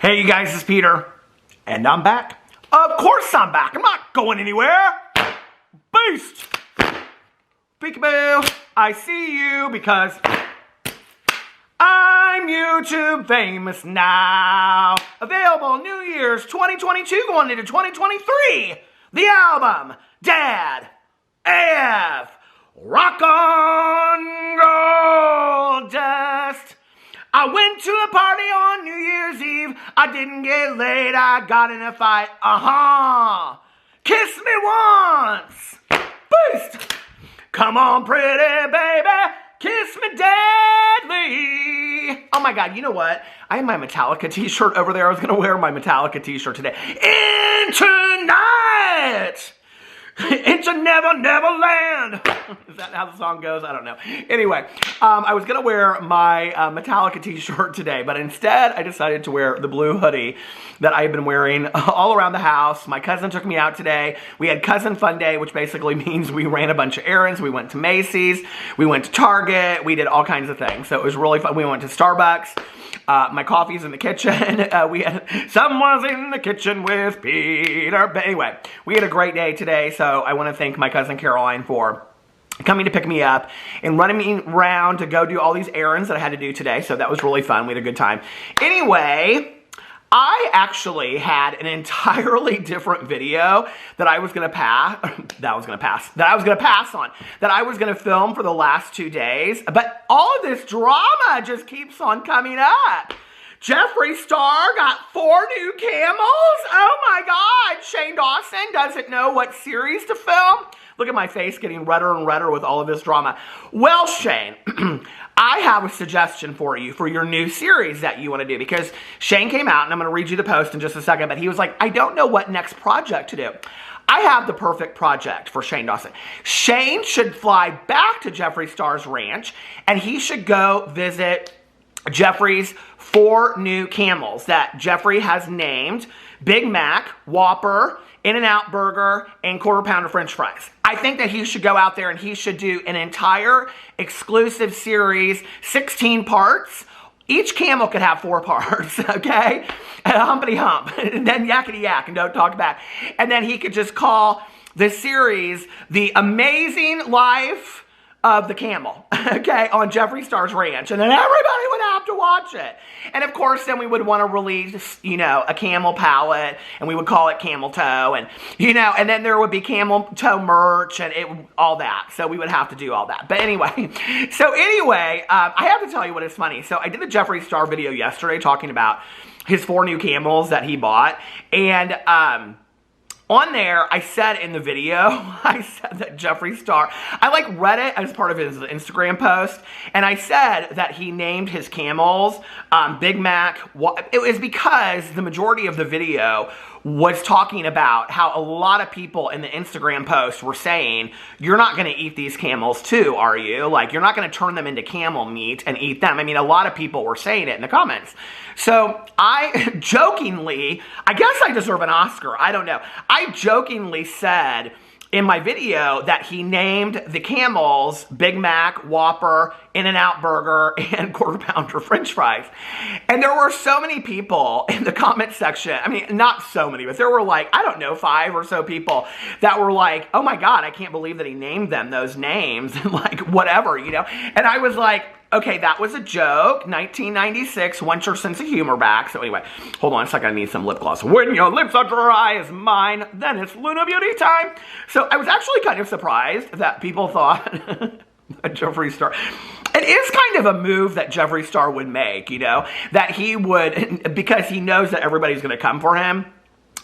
Hey you guys, it's Peter, and I'm back. Of course I'm back. I'm not going anywhere. Beast! Peekaboo, I see you because I'm YouTube famous now. Available New Year's 2022 going into 2023. The album, Dad AF, Rock on Gold Dust. I went to a party on New Year's Eve. I didn't get laid, I got in a fight. Kiss me once. Boost. Come on, pretty baby. Kiss me deadly. Oh my God, you know what? I have my Metallica t-shirt over there. I was going to wear my Metallica t-shirt today. Into night. Into Never Never Land. Is that how the song goes? I don't know. Anyway, I was going to wear my Metallica t-shirt today, but instead I decided to wear the blue hoodie that I've been wearing all around the house. My cousin took me out today. We had Cousin Fun Day, which basically means we ran a bunch of errands. We went to Macy's. We went to Target. We did all kinds of things. So it was really fun. We went to Starbucks. My coffee's in the kitchen. Someone's in the kitchen with Peter. But anyway, we had a great day today, so I want to thank my cousin Caroline for coming to pick me up and running me around to go do all these errands that I had to do today. So that was really fun. We had a good time. Anyway, I actually had an entirely different video that I was going to pass on, that I was going to film for the last 2 days. But all of this drama just keeps on coming up. Jeffree Star got 4 new camels. Oh my God. Shane Dawson doesn't know what series to film. Look at my face getting redder and redder with all of this drama. Well, Shane, I have a suggestion for you for your new series that you want to do, because Shane came out, and I'm going to read you the post in just a second, but he was like, I don't know what next project to do. I have the perfect project for Shane Dawson. Shane should fly back to Jeffree Star's ranch, and he should go visit Jeffree's 4 new camels that Jeffree has named Big Mac, Whopper, In-N-Out Burger, and Quarter Pounder French fries. I think that he should go out there and he should do an entire exclusive series, 16 parts. Each camel could have 4 parts, okay? And humpity hump, and then yakety yak, and don't talk back. And then he could just call the series The Amazing Life of the Camel, okay, on Jeffree Star's ranch. And then everybody would have to watch it. And of course, then we would want to release, you know, a camel palette, and we would call it Camel Toe, and, you know, and then there would be Camel Toe merch, and all that. So we would have to do all that. But anyway, I have to tell you what is funny. So I did a Jeffree Star video yesterday talking about his 4 new camels that he bought, and, on there, I said in the video, I said that Jeffree Star, I read it as part of his Instagram post, and I said that he named his camels Big Mac. It was because the majority of the video was talking about how a lot of people in the Instagram post were saying, you're not going to eat these camels too, are you? Like, you're not going to turn them into camel meat and eat them. I mean, a lot of people were saying it in the comments. So I jokingly, I guess I deserve an Oscar, I don't know. I jokingly said in my video that he named the camels Big Mac, Whopper, In-N-Out Burger, and Quarter Pounder French fries. And there were so many people in the comment section, I mean, not so many, but there were like, I don't know, 5 or so people that were like, oh my God, I can't believe that he named them those names, and like, whatever, you know? And I was like, okay, that was a joke. 1996, want your sense of humor back. So anyway, hold on a second, I need some lip gloss. When your lips are dry as mine, then it's Luna Beauty time. So I was actually kind of surprised that people thought that Jeffree Star, it is kind of a move that Jeffree Star would make, you know, that he would, because he knows that everybody's going to come for him,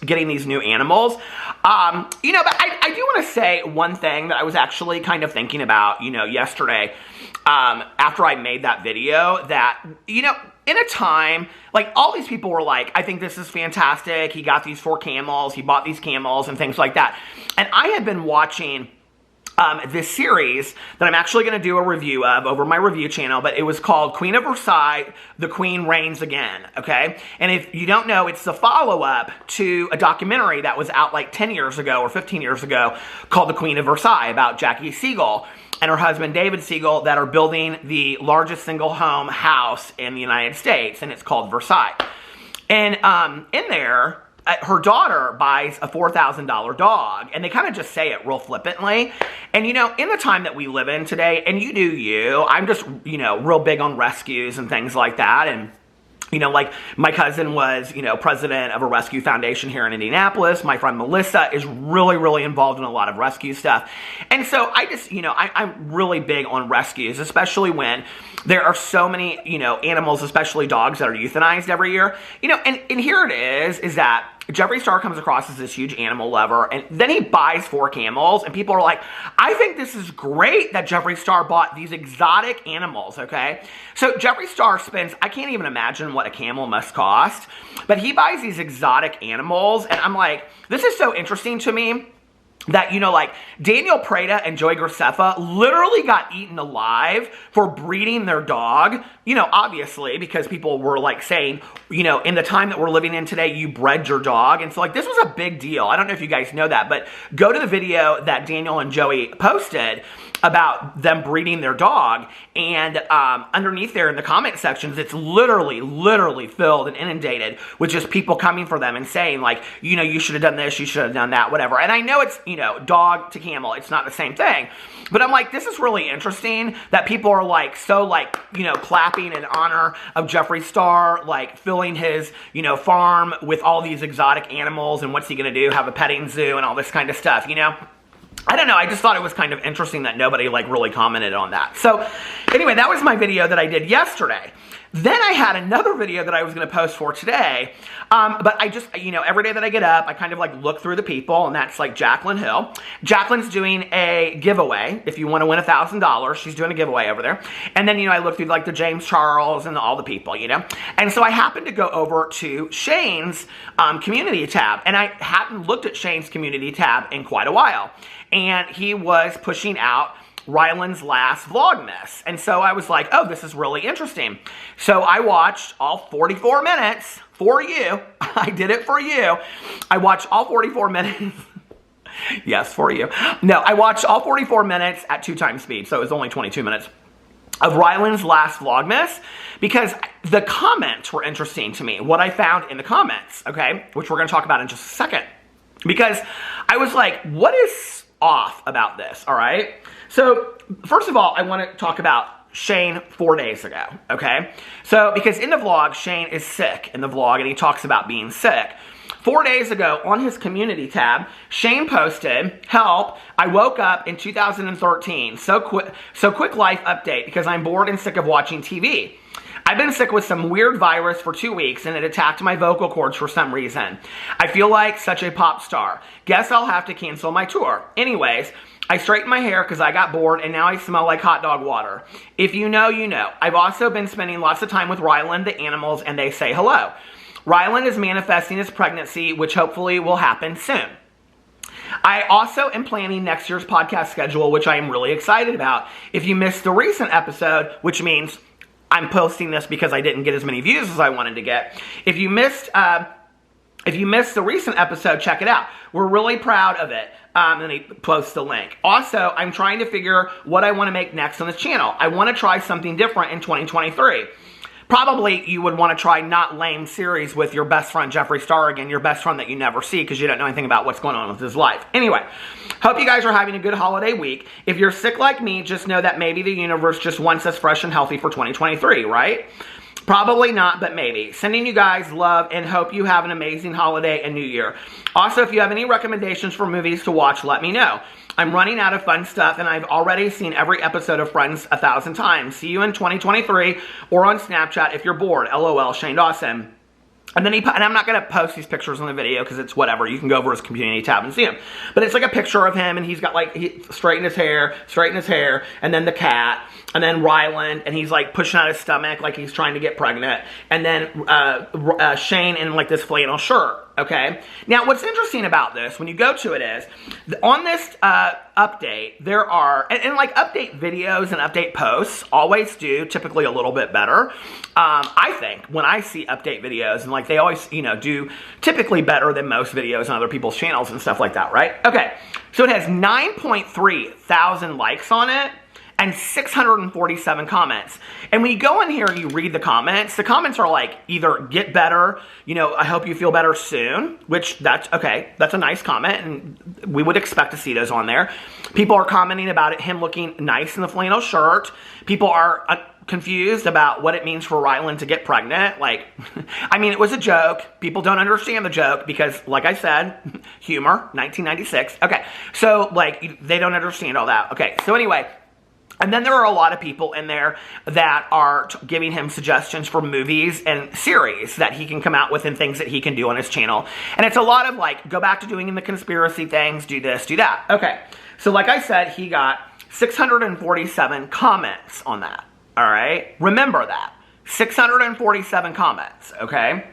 getting these new animals. You know, but I do want to say one thing that I was actually kind of thinking about, you know, yesterday, after I made that video, that, you know, in a time, like, all these people were like, I think this is fantastic. He got these 4 camels. He bought these camels and things like that. And I had been watching this series that I'm actually going to do a review of over my review channel, but it was called Queen of Versailles, The Queen Reigns Again, okay? And if you don't know, it's the follow-up to a documentary that was out like 10 years ago or 15 years ago called The Queen of Versailles, about Jackie Siegel and her husband David Siegel that are building the largest single home house in the United States, and it's called Versailles. And in there, her daughter buys a $4,000 dog, and they kind of just say it real flippantly. And, you know, in the time that we live in today, and you do you, I'm just, you know, real big on rescues and things like that. And, you know, like my cousin was, you know, president of a rescue foundation here in Indianapolis. My friend Melissa is really, really involved in a lot of rescue stuff. And so I just, you know, I'm really big on rescues, especially when there are so many, you know, animals, especially dogs, that are euthanized every year. You know, and here it is that Jeffree Star comes across as this huge animal lover, and then he buys 4 camels, and people are like, I think this is great that Jeffree Star bought these exotic animals, okay? So Jeffree Star spends, I can't even imagine what a camel must cost, but he buys these exotic animals, and I'm like, this is so interesting to me. That, you know, like, Daniel Prada and Joey Graceffa literally got eaten alive for breeding their dog. You know, obviously, because people were, like, saying, you know, in the time that we're living in today, you bred your dog. And so, like, this was a big deal. I don't know if you guys know that, but go to the video that Daniel and Joey posted about them breeding their dog, and underneath there in the comment sections, it's literally filled and inundated with just people coming for them and saying, like, you know, you should have done this, you should have done that, whatever. And I know it's, you know, dog to camel, it's not the same thing, but I'm like, this is really interesting that people are like, so like, you know, clapping in honor of Jeffree Star, like filling his, you know, farm with all these exotic animals, and what's he gonna do, have a petting zoo and all this kind of stuff, you know? I don't know, I just thought it was kind of interesting that nobody, like, really commented on that. So, anyway, that was my video that I did yesterday. Then I had another video that I was going to post for today, but I just, you know, every day that I get up, I kind of, like, look through the people, and that's, like, Jaclyn Hill. Jaclyn's doing a giveaway. If you want to win $1,000, she's doing a giveaway over there. And then, you know, I look through, like, the James Charles and all the people, you know. And so I happened to go over to Shane's community tab, and I hadn't looked at Shane's community tab in quite a while. And he was pushing out Ryland's last Vlogmas. And so I was like, oh, this is really interesting. So I watched all 44 minutes for you. I did it for you. I watched all 44 minutes. Yes, for you. No, I watched all 44 minutes at 2 times speed. So it was only 22 minutes of Ryland's last Vlogmas, because the comments were interesting to me. What I found in the comments, okay, which we're going to talk about in just a second. Because I was like, what is off about this, all right? So, first of all, I want to talk about Shane 4 days ago, okay? So, because in the vlog, Shane is sick in the vlog, and he talks about being sick. 4 days ago, on his community tab, Shane posted, help, I woke up in 2013, so quick life update, because I'm bored and sick of watching TV. I've been sick with some weird virus for 2 weeks, and it attacked my vocal cords for some reason. I feel like such a pop star. Guess I'll have to cancel my tour. Anyways, I straightened my hair because I got bored, and now I smell like hot dog water. If you know, you know. I've also been spending lots of time with Ryland, the animals, and they say hello. Ryland is manifesting his pregnancy, which hopefully will happen soon. I also am planning next year's podcast schedule, which I am really excited about. If you missed the recent episode, which means I'm posting this because I didn't get as many views as I wanted to get. If you missed the recent episode, check it out. We're really proud of it. And he posts the link. Also, I'm trying to figure what I want to make next on this channel. I want to try something different in 2023. Probably you would want to try Not Lame series with your best friend Jeffree Star again, your best friend that you never see because you don't know anything about what's going on with his life. Anyway, hope you guys are having a good holiday week. If you're sick like me, just know that maybe the universe just wants us fresh and healthy for 2023, right? Probably not, but maybe. Sending you guys love and hope you have an amazing holiday and New Year. Also, if you have any recommendations for movies to watch, let me know. I'm running out of fun stuff, and I've already seen every episode of Friends 1,000 times. See you in 2023 or on Snapchat if you're bored. LOL, Shane Dawson. And then and I'm not going to post these pictures on the video because it's whatever. You can go over his community tab and see him. But it's like a picture of him, and he's got like, he straightened his hair, and then the cat, and then Ryland, and he's like pushing out his stomach like he's trying to get pregnant. And then Shane in like this flannel shirt. Okay. Now, what's interesting about this, when you go to it is, on this update, there are, and like update videos and update posts always do typically a little bit better. I think when I see update videos, and like they always, you know, do typically better than most videos on other people's channels and stuff like that, right? Okay. So it has 9.3 thousand likes on it. and 647 comments. And when you go in here and you read the comments are like either get better, you know, I hope you feel better soon, which that's okay. That's a nice comment, and we would expect to see those on there. People are commenting about him looking nice in the flannel shirt. People are confused about what it means for Ryland to get pregnant. Like, I mean, it was a joke. People don't understand the joke because, like I said, humor, 1996. Okay, so, like, they don't understand all that. Okay, so anyway, and then there are a lot of people in there that are giving him suggestions for movies and series that he can come out with and things that he can do on his channel. And it's a lot of, like, go back to doing the conspiracy things, do this, do that. Okay, so like I said, he got 647 comments on that. All right, remember that. 647 comments, okay?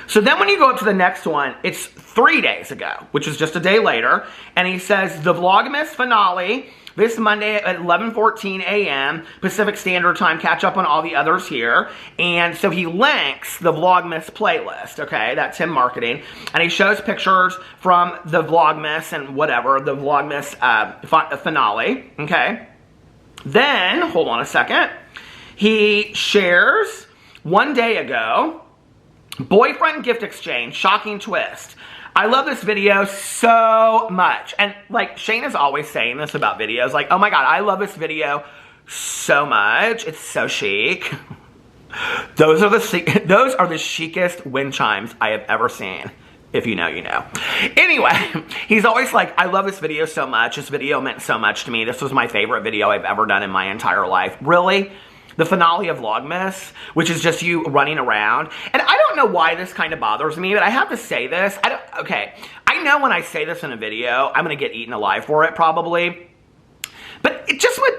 So then when you go up to the next one, it's 3 days ago, which is just a day later, and he says, the Vlogmas Finale, this Monday at 11:14 a.m. Pacific Standard Time. Catch up on all the others here. And so he links the Vlogmas playlist, okay? That's him marketing. And he shows pictures from the Vlogmas and whatever, the Vlogmas finale, okay? Then, hold on a second, he shares 1 day ago, boyfriend gift exchange, shocking twist. I love this video so much. And like Shane is always saying this about videos, like, oh my God, I love this video so much. It's so chic. Those are the chicest wind chimes I have ever seen. If you know, you know. Anyway, he's always like, I love this video so much. This video meant so much to me. This was my favorite video I've ever done in my entire life. Really? The finale of Vlogmas, which is just you running around. And I don't know why this kind of bothers me, but I have to say this. Okay, I know when I say this in a video, I'm going to get eaten alive for it, probably. But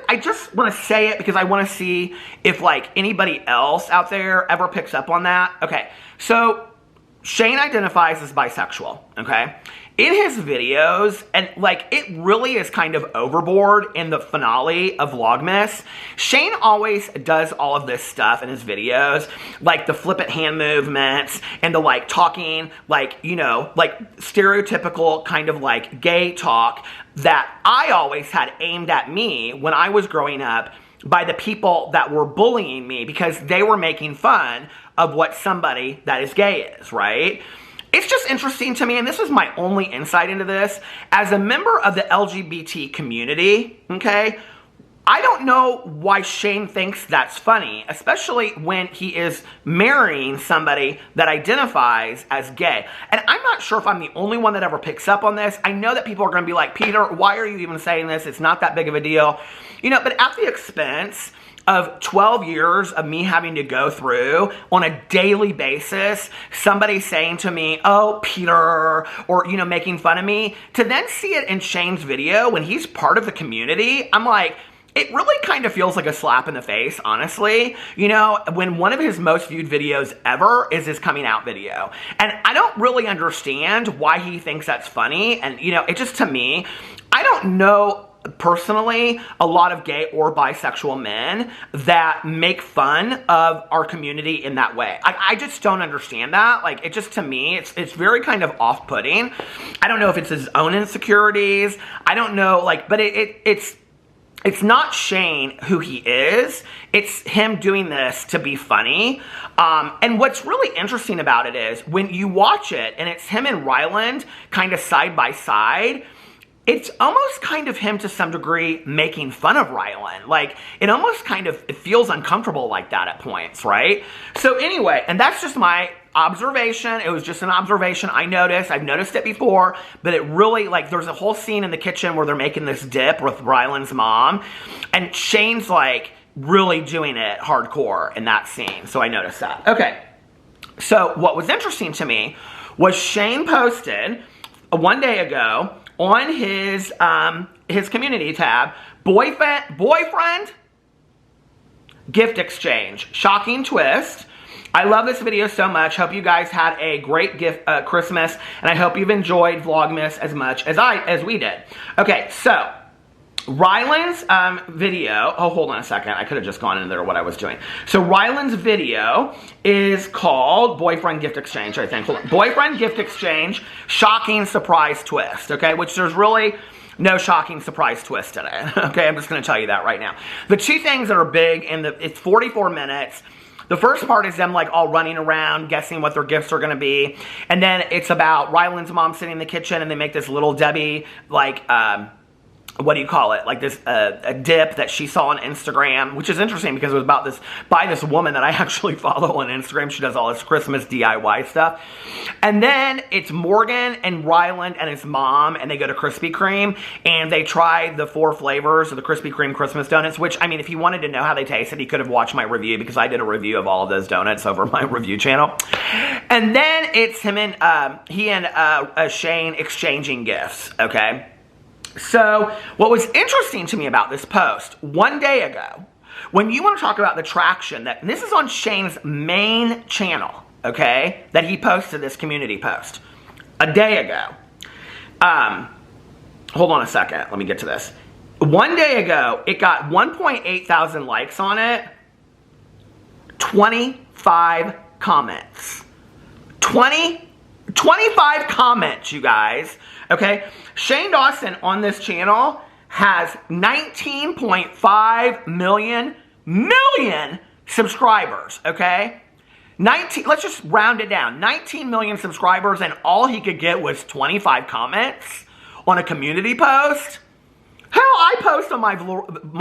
I just want to say it because I want to see if, like, anybody else out there ever picks up on that. Okay, so Shane identifies as bisexual, okay? In his videos, and like it really is kind of overboard in the finale of Vlogmas, Shane always does all of this stuff in his videos, like the flippant hand movements and the like talking, like, you know, like stereotypical kind of like gay talk that I always had aimed at me when I was growing up by the people that were bullying me because they were making fun of what somebody that is gay is, right? It's just interesting to me, and this is my only insight into this, as a member of the LGBT community, okay, I don't know why Shane thinks that's funny, especially when he is marrying somebody that identifies as gay. And I'm not sure if I'm the only one that ever picks up on this. I know that people are going to be like, Peter, why are you even saying this? It's not that big of a deal. You know, but at the expense of 12 years of me having to go through on a daily basis, somebody saying to me, oh, Peter, or, you know, making fun of me, to then see it in Shane's video when he's part of the community, I'm like, it really kind of feels like a slap in the face, honestly. You know, when one of his most viewed videos ever is his coming out video. And I don't really understand why he thinks that's funny. And, you know, it just, to me, I don't know personally a lot of gay or bisexual men that make fun of our community in that way. I just don't understand that. Like, it just, to me, it's very kind of off-putting. I don't know if it's his own insecurities. I don't know, like, but it's not Shane who he is. It's him doing this to be funny. And what's really interesting about it is when you watch it and it's him and Ryland kind of side by side, it's almost kind of him to some degree making fun of Ryland. Like, it almost kind of, it feels uncomfortable like that at points, right? So anyway, and that's just my observation. It was just an observation I noticed. I've noticed it before, but it really, like, there's a whole scene in the kitchen where they're making this dip with Ryland's mom, and Shane's, like, really doing it hardcore in that scene. So I noticed that. Okay. So what was interesting to me was Shane posted 1 day ago on his community tab, boyfriend gift exchange, shocking twist. I love this video so much. Hope you guys had a great gift Christmas, and I hope you've enjoyed Vlogmas as much as we did. Okay, so Ryland's video, oh, hold on a second. I could have just gone into there what I was doing. So Ryland's video is called Boyfriend Gift Exchange, I think. Hold on. Boyfriend Gift Exchange, Shocking Surprise Twist, okay? Which there's really, No shocking surprise twist in it. Okay, I'm just going to tell you that right now. The two things that are big, it's 44 minutes. The first part is them like all running around, guessing what their gifts are going to be. And then it's about Ryland's mom sitting in the kitchen and they make this little Debbie, like, what do you call it? Like this, a dip that she saw on Instagram, which is interesting because it was about by this woman that I actually follow on Instagram. She does all this Christmas DIY stuff. And then it's Morgan and Ryland and his mom, and they go to Krispy Kreme, and they try the 4 flavors of the Krispy Kreme Christmas donuts, which, I mean, if he wanted to know how they tasted, he could have watched my review, because I did a review of all of those donuts over my review channel. And then it's him and, he and Shane exchanging gifts, okay? So, what was interesting to me about this post, one day ago, when you want to talk about the traction, and this is on Shane's main channel, okay, that he posted this community post, a day ago. Hold on a second, let me get to this. One day ago, it got 1.8 thousand likes on it, 25 comments. 25 comments, you guys. Okay, Shane Dawson on this channel has 19.5 million subscribers, okay? Let's just round it down. 19 million subscribers, and all he could get was 25 comments on a community post. Hell, I post on my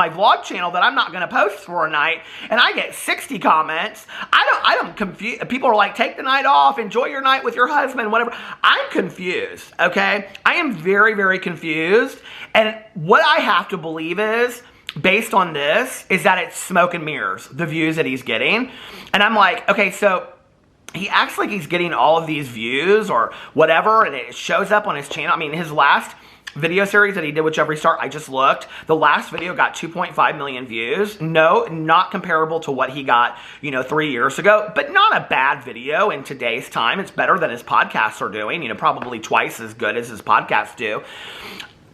vlog channel that I'm not going to post for a night, and I get 60 comments. I don't confuse. People are like, take the night off, enjoy your night with your husband, whatever. I'm confused, okay? I am very, very confused, and what I have to believe is, based on this, is that it's smoke and mirrors, the views that he's getting. And I'm like, okay, so he acts like he's getting all of these views or whatever, and it shows up on his channel. I mean, his last video series that he did with Jeffree Star, I just looked. The last video got 2.5 million views. No, not comparable to what he got, 3 years ago, but not a bad video in today's time. It's better than his podcasts are doing, probably twice as good as his podcasts do.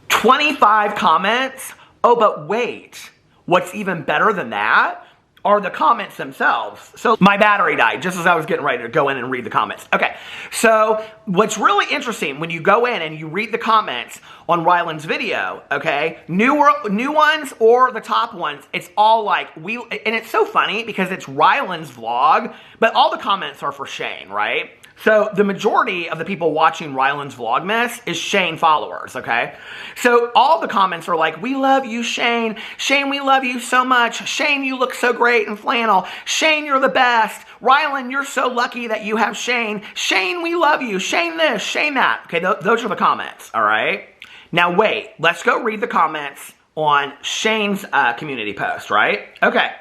25 comments. Oh, but wait, what's even better than that are the comments themselves. So my battery died just as I was getting ready to go in and read the comments. Okay, so what's really interesting, when you go in and you read the comments on Ryland's video, okay, new ones or the top ones, it's all like, and it's so funny because it's Ryland's vlog, but all the comments are for Shane, right? So the majority of the people watching Ryland's Vlogmas is Shane followers, okay? So all the comments are like, we love you, Shane. Shane, we love you so much. Shane, you look so great in flannel. Shane, you're the best. Ryland, you're so lucky that you have Shane. Shane, we love you. Shane this, Shane that. Okay, those are the comments, all right? Now wait, let's go read the comments on Shane's community post, right? Okay.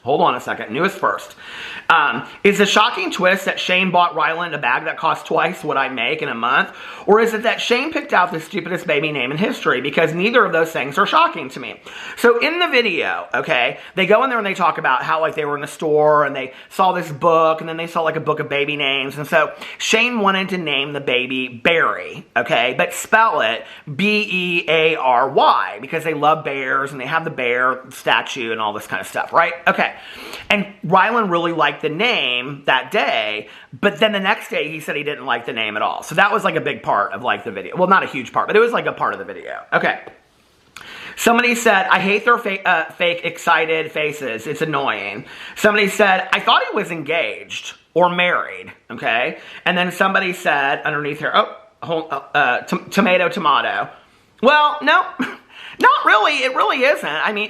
Hold on a second. Newest first. Is the shocking twist that Shane bought Ryland a bag that cost twice what I make in a month? Or is it that Shane picked out the stupidest baby name in history? Because neither of those things are shocking to me. So in the video, okay, they go in there and they talk about how like they were in the store and they saw this book and then they saw like a book of baby names. And so Shane wanted to name the baby Barry, okay, but spell it B-E-A-R-Y because they love bears and they have the bear statue and all this kind of stuff, right? Okay. And Ryland really liked the name that day, but then the next day he said he didn't like the name at all. So that was like a big part of like the video. Well, not a huge part, but it was like a part of the video. Okay. Somebody said, I hate their fake excited faces. It's annoying. Somebody said, I thought he was engaged or married. Okay. And then somebody said underneath here, tomato. Well, no. Not really. It really isn't. I mean,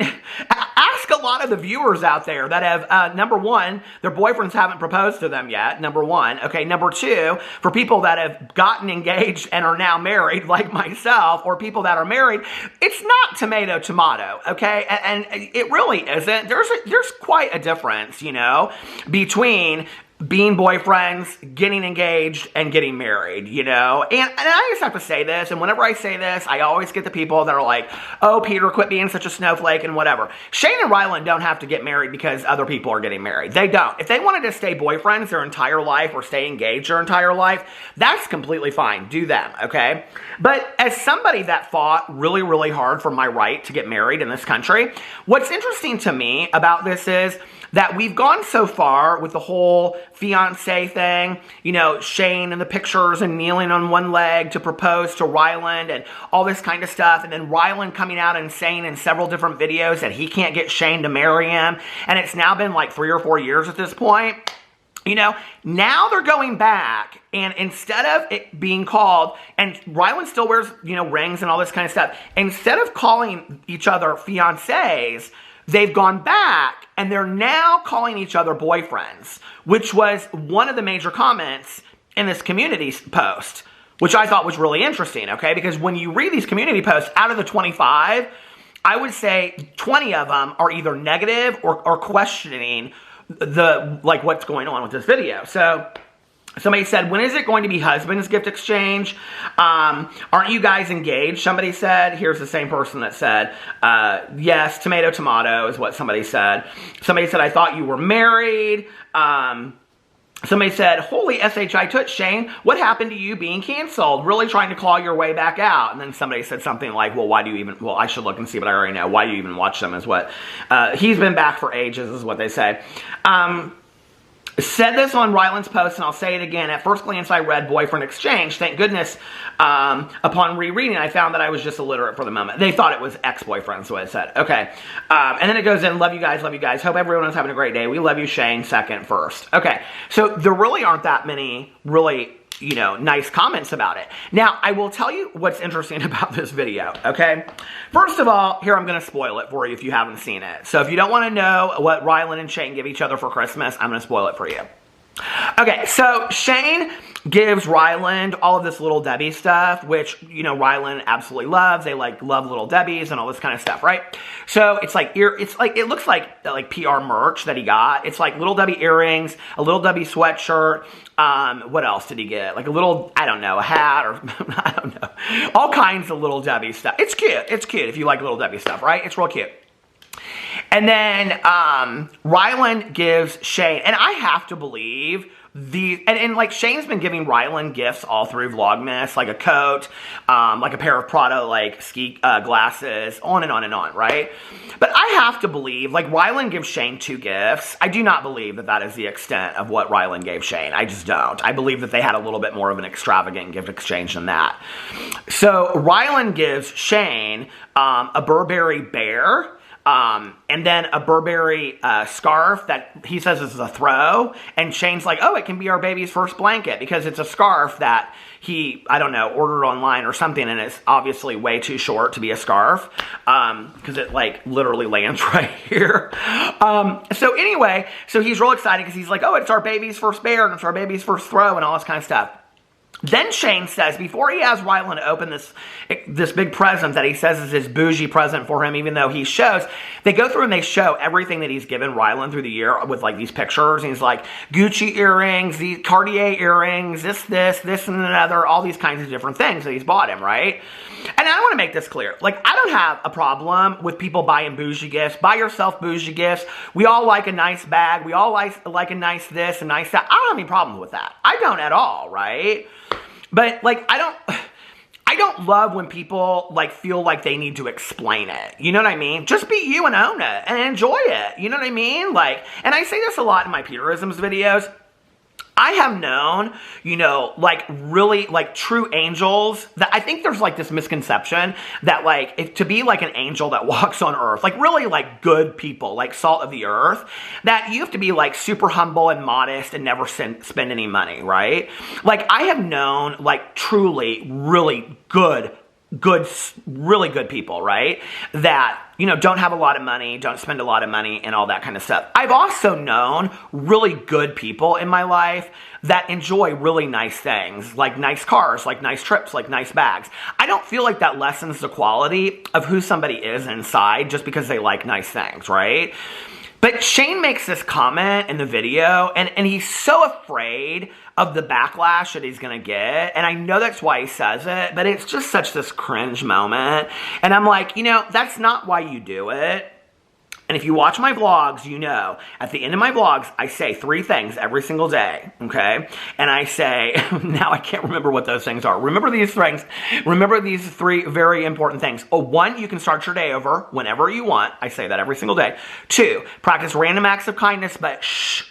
ask a lot of the viewers out there that have, number one, their boyfriends haven't proposed to them yet, number one. Okay, number two, for people that have gotten engaged and are now married, like myself, or people that are married, it's not tomato, okay? And it really isn't. There's quite a difference, between being boyfriends, getting engaged, and getting married, And I just have to say this, and whenever I say this, I always get the people that are like, oh, Peter, quit being such a snowflake and whatever. Shane and Ryland don't have to get married because other people are getting married. They don't. If they wanted to stay boyfriends their entire life or stay engaged their entire life, that's completely fine. Do them, okay? But as somebody that fought really, really hard for my right to get married in this country, what's interesting to me about this is that we've gone so far with the whole fiance thing, you know, Shane and the pictures and kneeling on one leg to propose to Ryland and all this kind of stuff. And then Ryland coming out and saying in several different videos that he can't get Shane to marry him. And it's now been like 3 or 4 years at this point. You know, now they're going back, and instead of it being called, and Ryland still wears, you know, rings and all this kind of stuff, instead of calling each other fiancés, they've gone back, and they're now calling each other boyfriends, which was one of the major comments in this community post, which I thought was really interesting, okay? Because when you read these community posts, out of the 25, I would say 20 of them are either negative or questioning like what's going on with this video. So somebody said, when is it going to be husband's gift exchange? Aren't you guys engaged? Somebody said. Here's the same person that said, yes, tomato, tomato is what somebody said. Somebody said, I thought you were married. Somebody said, holy SHI Toot, Shane, what happened to you being canceled? Really trying to claw your way back out. And then somebody said something like, well, why do you even, well, I should look and see, but I already know. Why do you even watch them is what, he's been back for ages is what they say. Said this on Ryland's post, and I'll say it again. At first glance, I read boyfriend exchange. Thank goodness, upon rereading, I found that I was just illiterate for the moment. They thought it was ex-boyfriend, so it said. Okay. And then it goes in, love you guys, love you guys. Hope everyone is having a great day. We love you, Shane, second, first. Okay. So there really aren't that many really, you know, nice comments about it. Now, I will tell you what's interesting about this video, okay? First of all, here I'm going to spoil it for you if you haven't seen it. So if you don't want to know what Ryland and Shane give each other for Christmas, I'm going to spoil it for you. Okay, so Shane gives Ryland all of this Little Debbie stuff, which, you know, Ryland absolutely loves. They like love Little Debbies and all this kind of stuff, right? So it's like it looks like PR merch that he got. It's like Little Debbie earrings, a Little Debbie sweatshirt. What else did he get? Like a little, I don't know, a hat or I don't know. All kinds of Little Debbie stuff. It's cute. It's cute if you like Little Debbie stuff, right? It's real cute. And then Ryland gives Shane, and I have to believe and like Shane's been giving Ryland gifts all through Vlogmas, like a coat, like a pair of Prada like ski glasses, on and on and on, right? But I have to believe, like Ryland gives Shane 2 gifts. I do not believe that that is the extent of what Ryland gave Shane. I just don't. I believe that they had a little bit more of an extravagant gift exchange than that. So Ryland gives Shane a Burberry bear. And then a Burberry scarf that he says is a throw. And Shane's like, oh, it can be our baby's first blanket because it's a scarf that he, I don't know, ordered online or something, and it's obviously way too short to be a scarf because it like literally lands right here. So anyway, so he's real excited because he's like, oh, it's our baby's first bear and it's our baby's first throw and all this kind of stuff. Then Shane says, before he has Ryland open this big present that he says is his bougie present for him, even though he shows, they go through and they show everything that he's given Ryland through the year with like these pictures. And he's like, Gucci earrings, these Cartier earrings, this and another, all these kinds of different things that he's bought him, right? And I want to make this clear. Like, I don't have a problem with people buying bougie gifts. Buy yourself bougie gifts. We all like a nice bag. We all like a nice this and nice that. I don't have any problems with that. I don't at all, right? But, like, I don't love when people, like, feel like they need to explain it. You know what I mean? Just be you and own it and enjoy it. You know what I mean? Like, and I say this a lot in my Peterisms videos. I have known, you know, like really like true angels that I think there's like this misconception that like to be like an angel that walks on earth, like really like good people, like salt of the earth, that you have to be like super humble and modest and never spend any money, right? Like I have known like truly really good, really good people, right? That, you know, don't have a lot of money, don't spend a lot of money and all that kind of stuff. I've also known really good people in my life that enjoy really nice things, like nice cars, like nice trips, like nice bags. I don't feel like that lessens the quality of who somebody is inside just because they like nice things, right? But Shane makes this comment in the video, and he's so afraid of the backlash that he's going to get. And I know that's why he says it, but it's just such this cringe moment. And I'm like, you know, that's not why you do it. And if you watch my vlogs, you know, at the end of my vlogs, I say 3 things every single day, okay? And I say, now I can't remember what those things are. Remember these things. Remember these 3 very important things. 1, you can start your day over whenever you want. I say that every single day. 2, practice random acts of kindness, but shh,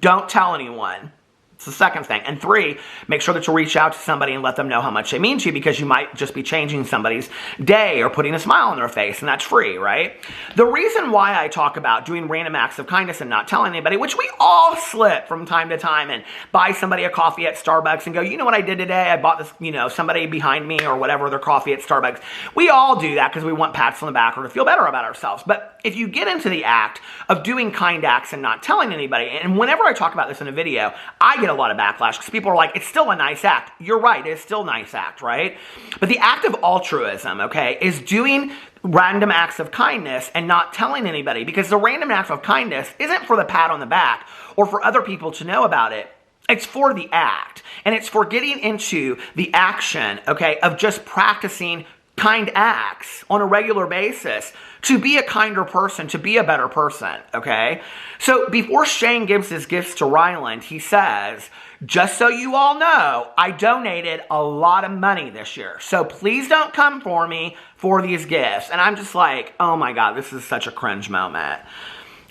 don't tell anyone. It's the second thing. And 3, make sure that you reach out to somebody and let them know how much they mean to you, because you might just be changing somebody's day or putting a smile on their face, and that's free, right? The reason why I talk about doing random acts of kindness and not telling anybody, which we all slip from time to time and buy somebody a coffee at Starbucks and go, you know what I did today? I bought this, you know, somebody behind me or whatever, their coffee at Starbucks. We all do that because we want pats on the back or to feel better about ourselves. But if you get into the act of doing kind acts and not telling anybody, and whenever I talk about this in a video, I get a lot of backlash because people are like, it's still a nice act. You're right, it's still a nice act, right? But the act of altruism, okay, is doing random acts of kindness and not telling anybody, because the random act of kindness isn't for the pat on the back or for other people to know about it. It's for the act, and it's for getting into the action, okay, of just practicing kind acts on a regular basis to be a kinder person, to be a better person, okay? So before Shane gives his gifts to Ryland, he says, just so you all know, I donated a lot of money this year, so please don't come for me for these gifts. And I'm just like, oh my God, this is such a cringe moment.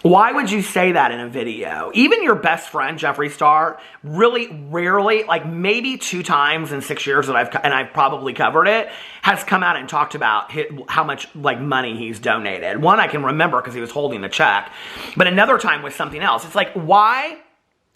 Why would you say that in a video? Even your best friend, Jeffree Star, really rarely, like maybe 2 times in 6 years that I've probably covered it, has come out and talked about how much like money he's donated. One I can remember because he was holding the check, but another time was something else. It's like, why?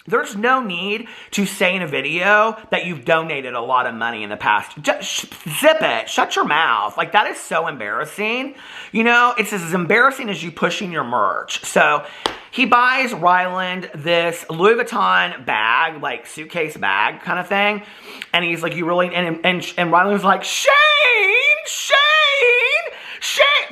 There's no need to say in a video that you've donated a lot of money in the past. Just zip it. Shut your mouth. Like, that is so embarrassing. You know, it's as embarrassing as you pushing your merch. So he buys Ryland this Louis Vuitton bag, like suitcase bag kind of thing. And he's like, you really, and Ryland's like, Shane,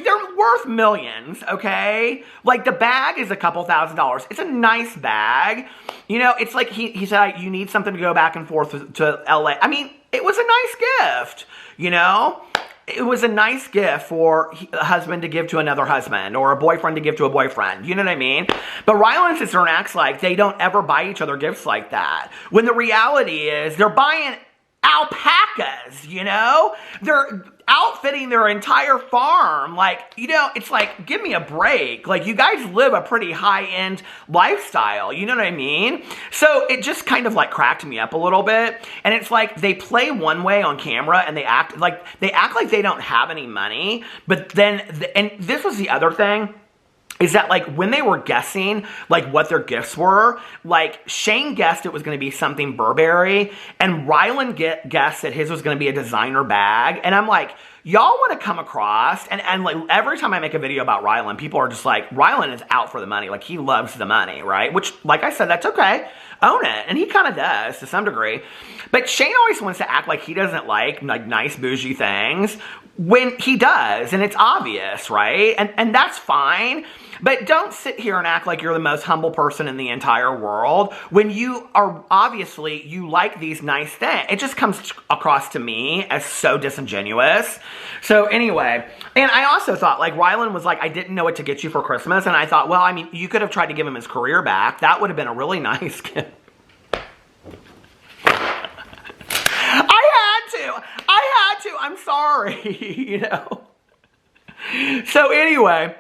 they're worth millions, okay? Like, the bag is a couple $1,000s. It's a nice bag. You know, it's like he said, you need something to go back and forth to LA. I mean, it was a nice gift, you know? It was a nice gift for a husband to give to another husband, or a boyfriend to give to a boyfriend. You know what I mean? But Ryland sits there and acts like they don't ever buy each other gifts like that. When the reality is they're buying alpacas, you know? They're outfitting their entire farm. Like, you know, it's like, give me a break. Like, you guys live a pretty high-end lifestyle, you know what I mean? So it just kind of like cracked me up a little bit. And it's like they play one way on camera and they act like they don't have any money. But then, and this was the other thing, is that like when they were guessing like what their gifts were, like Shane guessed it was going to be something Burberry, and Ryland guessed that his was going to be a designer bag. And I'm like, y'all want to come across, and like every time I make a video about Ryland, people are just like, Ryland is out for the money. Like, he loves the money, right? Which, like I said, that's okay. Own it. And he kind of does to some degree. But Shane always wants to act like he doesn't like nice bougie things when he does, and it's obvious, right? And that's fine. But don't sit here and act like you're the most humble person in the entire world when you are, obviously, you like these nice things. It just comes across to me as so disingenuous. So anyway, and I also thought, like, Ryland was like, I didn't know what to get you for Christmas. And I thought, well, I mean, you could have tried to give him his career back. That would have been a really nice gift. I had to. I'm sorry, you know. So anyway,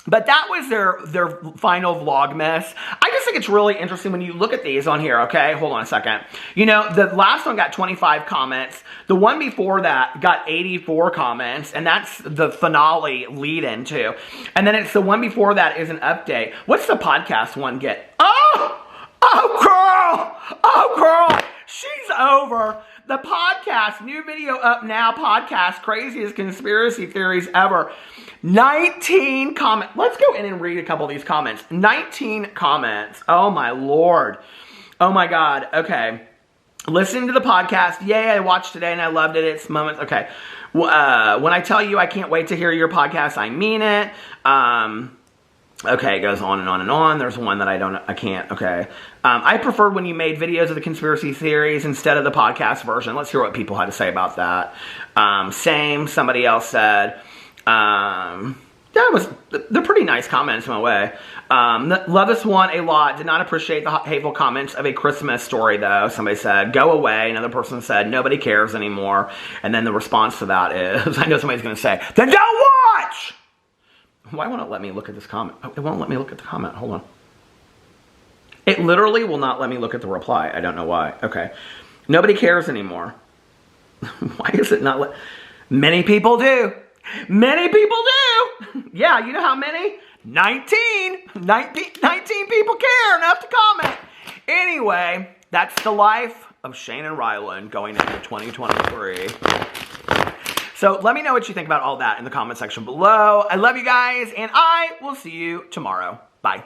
but that was their final Vlogmas. I just think it's really interesting when you look at these on here, okay? Hold on a second. You know, the last one got 25 comments. The one before that got 84 comments, and that's the finale lead into. And then it's the one before that is an update. What's the podcast one get? Oh, girl, she's over. The podcast, new video up now, podcast, craziest conspiracy theories ever. 19 comments. Let's go in and read a couple of these comments. 19 comments. Oh, my Lord. Oh, my God. Okay. Listening to the podcast. Yay, I watched today and I loved it. It's moments. Okay. When I tell you I can't wait to hear your podcast, I mean it. Okay, it goes on and on and on. There's one that I can't. Okay. I preferred when you made videos of the conspiracy theories instead of the podcast version. Let's hear what people had to say about that. Same, somebody else said. They're pretty nice comments in a way. Love this one a lot. Did not appreciate the hateful comments of a Christmas story, though. Somebody said, go away. Another person said, nobody cares anymore. And then the response to that is, I know somebody's going to say, then don't watch! Why won't it let me look at this comment? Oh, it won't let me look at the comment. Hold on. It literally will not let me look at the reply. I don't know why. Okay. Nobody cares anymore. Why is it not Many people do. Many people do. Yeah, you know how many? 19 people care enough to comment. Anyway, that's the life of Shane and Ryland going into 2023. So let me know what you think about all that in the comment section below. I love you guys, and I will see you tomorrow. Bye.